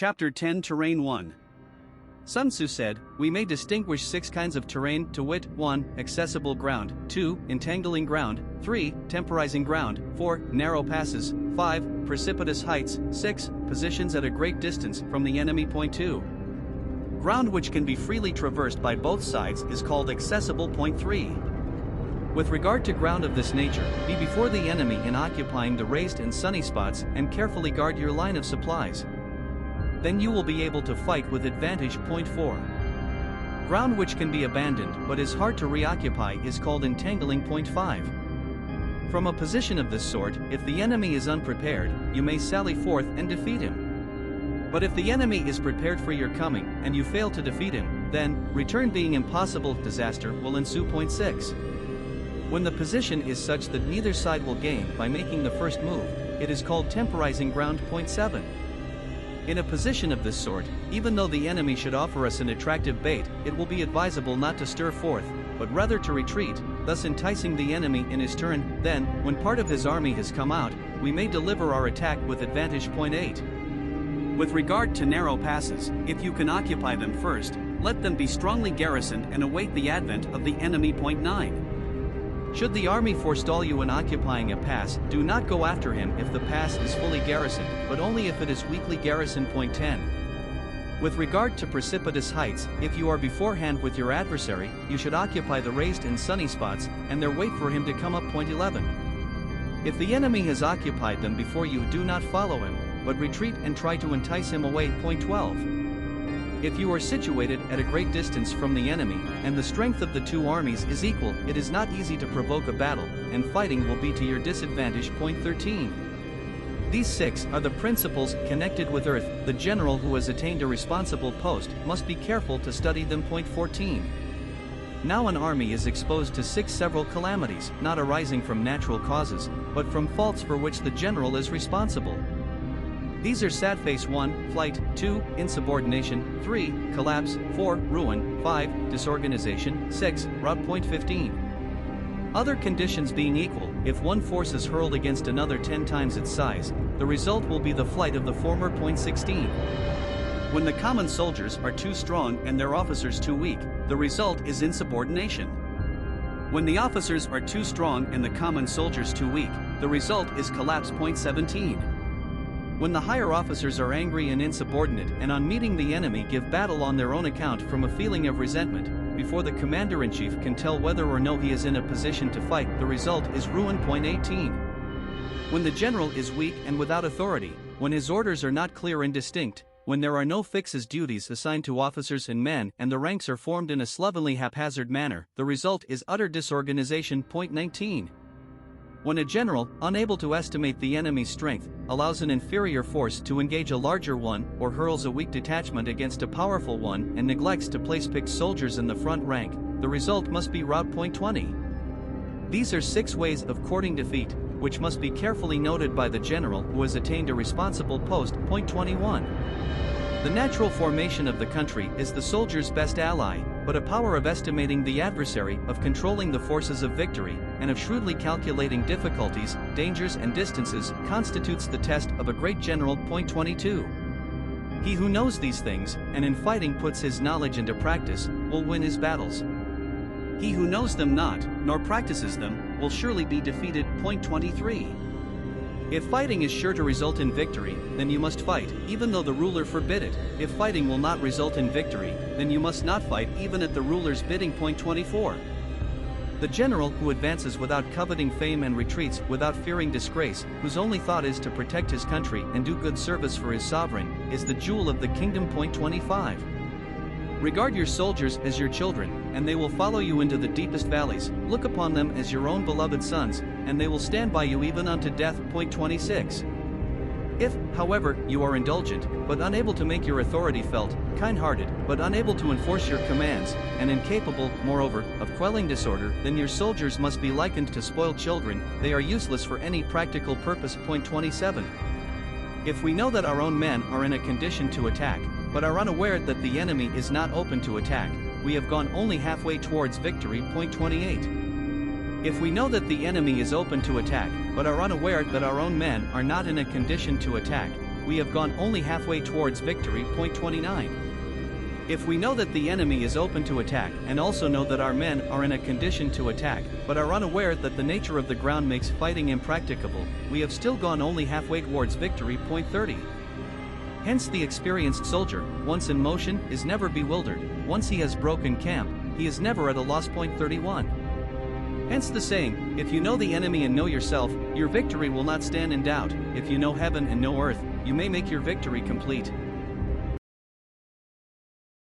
Chapter 10 Terrain 1. Sun Tzu said, "We may distinguish 6 kinds of terrain, to wit, 1. Accessible ground, 2. Entangling ground, 3. Temporizing ground, 4. Narrow passes, 5. Precipitous heights, 6. Positions at a great distance from the enemy. Point 2. Ground which can be freely traversed by both sides is called accessible. Point 3. With regard to ground of this nature, be before the enemy in occupying the raised and sunny spots and carefully guard your line of supplies. Then you will be able to fight with advantage. Point 4. Ground which can be abandoned but is hard to reoccupy is called entangling. Point 5. From a position of this sort, if the enemy is unprepared, you may sally forth and defeat him. But if the enemy is prepared for your coming and you fail to defeat him, then, return being impossible, disaster will ensue. Point 6. When the position is such that neither side will gain by making the first move, it is called temporizing ground. Point 7. In a position of this sort, even though the enemy should offer us an attractive bait, it will be advisable not to stir forth, but rather to retreat, thus enticing the enemy in his turn. Then, when part of his army has come out, we may deliver our attack with advantage. Point 8. With regard to narrow passes, if you can occupy them first, let them be strongly garrisoned and await the advent of the enemy. Point 9. Should the army forestall you in occupying a pass, do not go after him if the pass is fully garrisoned, but only if it is weakly garrisoned. Point 10. With regard to precipitous heights, if you are beforehand with your adversary, you should occupy the raised and sunny spots, and there wait for him to come up. Point 11. If the enemy has occupied them before you, do not follow him, but retreat and try to entice him away. Point 12. If you are situated at a great distance from the enemy, and the strength of the two armies is equal, it is not easy to provoke a battle, and fighting will be to your disadvantage. Point 13. These 6 are the principles connected with earth. The general who has attained a responsible post must be careful to study them. Point 14. Now an army is exposed to 6 several calamities, not arising from natural causes, but from faults for which the general is responsible. These are sad face: 1. Flight, 2. Insubordination, 3. Collapse, 4. Ruin, 5. Disorganization, 6. Rout. Point 15. Other conditions being equal, if one force is hurled against another 10 times its size, the result will be the flight of the former. Point 16. When the common soldiers are too strong and their officers too weak, the result is insubordination. When the officers are too strong and the common soldiers too weak, the result is collapse. Point 17. When the higher officers are angry and insubordinate and on meeting the enemy give battle on their own account from a feeling of resentment, before the commander-in-chief can tell whether or no he is in a position to fight, the result is ruin. Point 18. When the general is weak and without authority, when his orders are not clear and distinct, when there are no fixed duties assigned to officers and men and the ranks are formed in a slovenly haphazard manner, the result is utter disorganization. Point 19. When a general, unable to estimate the enemy's strength, allows an inferior force to engage a larger one, or hurls a weak detachment against a powerful one and neglects to place picked soldiers in the front rank, the result must be rout. Point 20. These are 6 ways of courting defeat, which must be carefully noted by the general who has attained a responsible post. Point 21. The natural formation of the country is the soldier's best ally, but a power of estimating the adversary, of controlling the forces of victory, and of shrewdly calculating difficulties, dangers and distances constitutes the test of a great general. Point 22. He who knows these things, and in fighting puts his knowledge into practice, will win his battles. He who knows them not, nor practices them, will surely be defeated. Point 23. If fighting is sure to result in victory, then you must fight, even though the ruler forbid it. If fighting will not result in victory, then you must not fight, even at the ruler's bidding. Point 24. The general who advances without coveting fame and retreats without fearing disgrace, whose only thought is to protect his country and do good service for his sovereign, is the jewel of the kingdom. Point 25. Regard your soldiers as your children, and they will follow you into the deepest valleys. Look upon them as your own beloved sons, and they will stand by you even unto death. Point 26. If, however, you are indulgent, but unable to make your authority felt, kind-hearted, but unable to enforce your commands, and incapable, moreover, of quelling disorder, then your soldiers must be likened to spoiled children. They are useless for any practical purpose. Point 27. If we know that our own men are in a condition to attack, but are unaware that the enemy is not open to attack, we have gone only halfway towards victory. Point 28. If we know that the enemy is open to attack, but are unaware that our own men are not in a condition to attack, we have gone only halfway towards victory. Point 29. If we know that the enemy is open to attack and also know that our men are in a condition to attack, but are unaware that the nature of the ground makes fighting impracticable, we have still gone only halfway towards victory. Point 30. Hence the experienced soldier, once in motion, is never bewildered. Once he has broken camp, he is never at a loss. Point 31. Hence the saying, if you know the enemy and know yourself, your victory will not stand in doubt. If you know heaven and know earth, you may make your victory complete.